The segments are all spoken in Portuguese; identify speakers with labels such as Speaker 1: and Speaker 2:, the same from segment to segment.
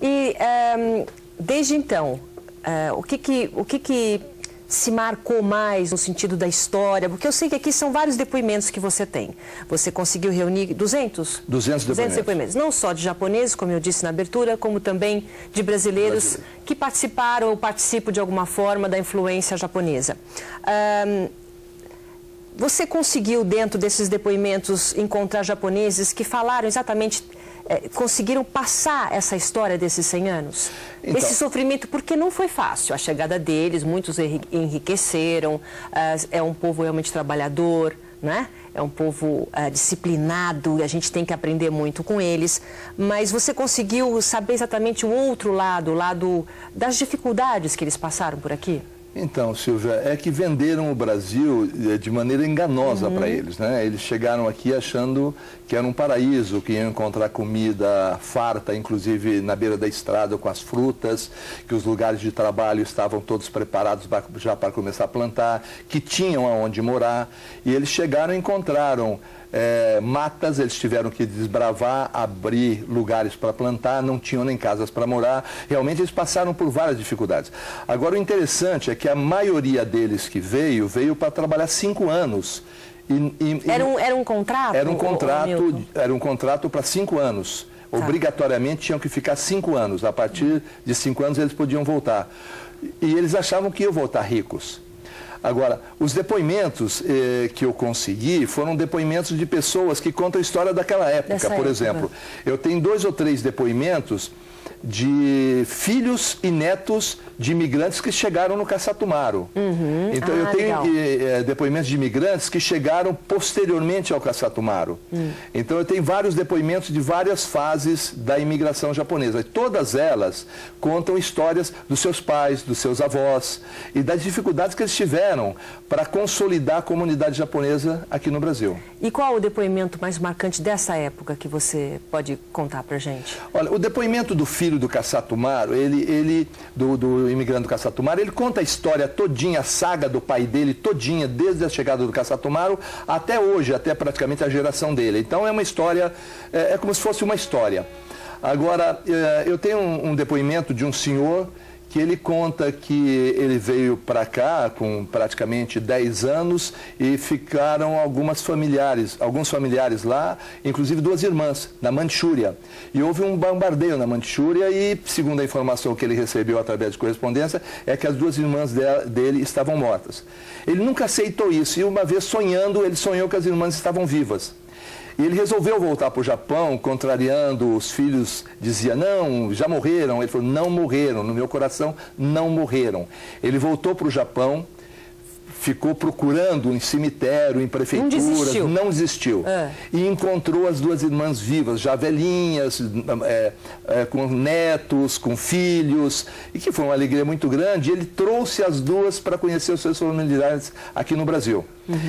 Speaker 1: E desde então, o que se marcou mais no sentido da história? Porque eu sei que aqui são vários depoimentos que você tem. Você conseguiu reunir 200 depoimentos. Não só de japoneses, como eu disse na abertura, como também de brasileiros que participaram ou participam de alguma forma da influência japonesa. Você conseguiu, dentro desses depoimentos, encontrar japoneses que falaram exatamente, conseguiram passar essa história desses 100 anos? Então, esse sofrimento, porque não foi fácil a chegada deles, muitos enriqueceram, é um povo realmente trabalhador, né? É um povo disciplinado, e a gente tem que aprender muito com eles. Mas você conseguiu saber exatamente o outro lado, o lado das dificuldades que eles passaram por aqui?
Speaker 2: Então, Silvia, é que venderam o Brasil de maneira enganosa para eles, né? Eles chegaram aqui achando que era um paraíso, que iam encontrar comida farta, inclusive na beira da estrada com as frutas, que os lugares de trabalho estavam todos preparados já para começar a plantar, que tinham aonde morar. E eles chegaram e encontraram matas, eles tiveram que desbravar, abrir lugares para plantar, não tinham nem casas para morar. Realmente eles passaram por várias dificuldades. Agora o interessante é que a maioria deles que veio para trabalhar 5 anos.
Speaker 1: Era um contrato?
Speaker 2: Era um contrato para 5 anos. Tá. Obrigatoriamente tinham que ficar 5 anos. A partir de 5 anos eles podiam voltar. E eles achavam que iam voltar ricos. Agora, os depoimentos que eu consegui foram depoimentos de pessoas que contam a história daquela época. Por exemplo, eu tenho 2 ou 3 depoimentos de filhos e netos de imigrantes que chegaram no Caçatumaro. Então eu tenho depoimentos de imigrantes que chegaram posteriormente ao Caçatumaro. Então eu tenho vários depoimentos de várias fases da imigração japonesa. E todas elas contam histórias dos seus pais, dos seus avós e das dificuldades que eles tiveram para consolidar a comunidade japonesa aqui no Brasil.
Speaker 1: E qual o depoimento mais marcante dessa época que você pode contar pra gente?
Speaker 2: Olha, o depoimento do filho do Caçatumaro, do imigrante do Caçatumaro, ele conta a história todinha, a saga do pai dele todinha, desde a chegada do Caçatumaro até hoje, até praticamente a geração dele. Então é uma história, é como se fosse uma história. Agora, eu tenho um depoimento de um senhor que ele conta que ele veio para cá com praticamente 10 anos e ficaram alguns familiares lá, inclusive 2 irmãs, na Manchúria. E houve um bombardeio na Manchúria e, segundo a informação que ele recebeu através de correspondência, é que as 2 irmãs dele estavam mortas. Ele nunca aceitou isso e uma vez sonhando, ele sonhou que as irmãs estavam vivas. E ele resolveu voltar para o Japão, contrariando os filhos, dizia, não, já morreram. Ele falou, não morreram, no meu coração não morreram. Ele voltou para o Japão, ficou procurando em cemitério, em prefeituras, não desistiu. E encontrou as 2 irmãs vivas, já velhinhas, com netos, com filhos, e que foi uma alegria muito grande. Ele trouxe as 2 para conhecer os seus familiares aqui no Brasil.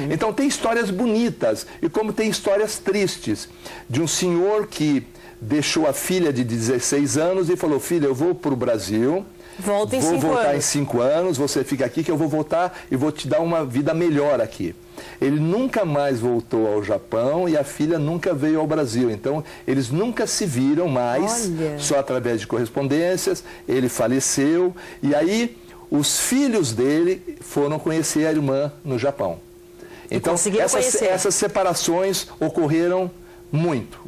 Speaker 2: Então tem histórias bonitas, e como tem histórias tristes, de um senhor que deixou a filha de 16 anos e falou, filha, eu vou para o Brasil, vou voltar em 5 anos, você fica aqui que eu vou voltar e vou te dar uma vida melhor aqui. Ele nunca mais voltou ao Japão e a filha nunca veio ao Brasil. Então, eles nunca se viram mais, só através de correspondências. Ele faleceu e aí os filhos dele foram conhecer a irmã no Japão. Então, essas separações ocorreram muito.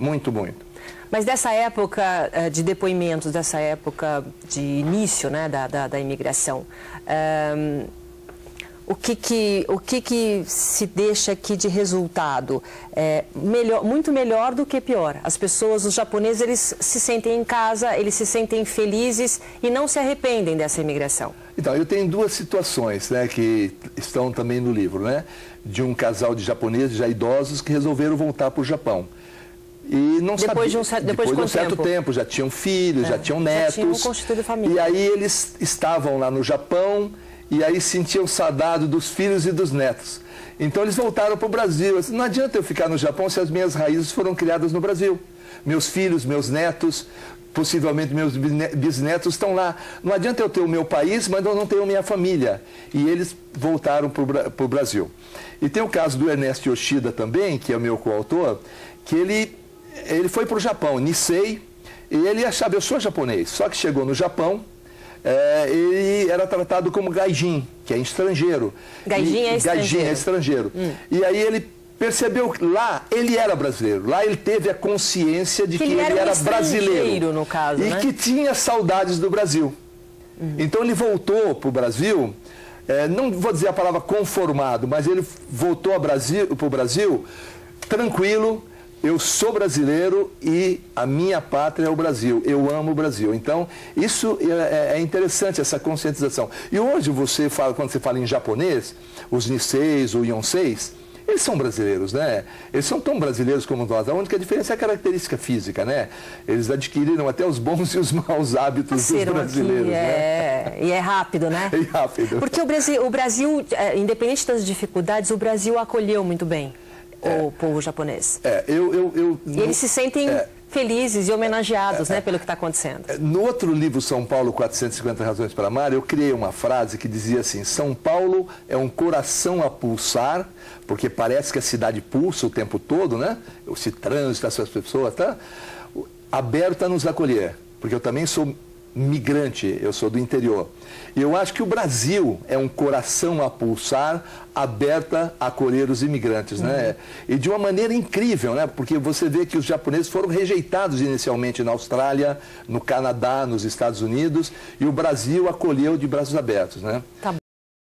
Speaker 1: Mas dessa época de depoimentos, dessa época de início, né, da imigração, o que se deixa aqui de resultado? Muito melhor do que pior. As pessoas, os japoneses, eles se sentem em casa, eles se sentem felizes e não se arrependem dessa imigração.
Speaker 2: Então, eu tenho 2 situações, né, que estão também no livro, né, de um casal de japoneses já idosos que resolveram voltar para o Japão. E não
Speaker 1: depois de um
Speaker 2: certo tempo, já tinham filhos, já tinham netos.
Speaker 1: Já tinham constituído família.
Speaker 2: E aí eles estavam lá no Japão e aí sentiam saudade dos filhos e dos netos. Então eles voltaram para o Brasil. Não adianta eu ficar no Japão se as minhas raízes foram criadas no Brasil. Meus filhos, meus netos, possivelmente meus bisnetos estão lá. Não adianta eu ter o meu país, mas eu não tenho minha família. E eles voltaram para o Brasil. E tem o caso do Ernesto Yoshida também, que é o meu coautor, que ele foi para o Japão, Nisei, E ele achava, eu sou japonês, só que chegou no Japão, ele era tratado como gaijin, que é estrangeiro.
Speaker 1: Gaijin é estrangeiro.
Speaker 2: Gaijin é estrangeiro. E aí ele percebeu que lá ele era brasileiro, lá ele teve a consciência de que ele era brasileiro,
Speaker 1: no caso,
Speaker 2: e
Speaker 1: né?
Speaker 2: que tinha saudades do Brasil. Então ele voltou para o Brasil, não vou dizer a palavra conformado, mas ele voltou para o Brasil tranquilo. Eu sou brasileiro e a minha pátria é o Brasil. Eu amo o Brasil. Então, isso é interessante, essa conscientização. E hoje, quando você fala em japonês, os Niseis ou Yonseis, eles são brasileiros, né? Eles são tão brasileiros como nós. A única diferença é a característica física, né? Eles adquiriram até os bons e os maus hábitos dos brasileiros, né?
Speaker 1: E é rápido, né?
Speaker 2: É rápido.
Speaker 1: Porque o Brasil, independente das dificuldades, o Brasil acolheu muito bem o povo japonês. E eles se sentem felizes e homenageados, né, pelo que está acontecendo.
Speaker 2: No outro livro, São Paulo, 450 Razões para Amar, eu criei uma frase que dizia assim: São Paulo é um coração a pulsar, porque parece que a cidade pulsa o tempo todo, né? Esse trânsito, essas pessoas, tá? Aberto a nos acolher, porque eu também sou migrante, eu sou do interior. E eu acho que o Brasil é um coração a pulsar, aberta a acolher os imigrantes, né? E de uma maneira incrível, né? Porque você vê que os japoneses foram rejeitados inicialmente na Austrália, no Canadá, nos Estados Unidos, e o Brasil acolheu de braços abertos, né? Tá.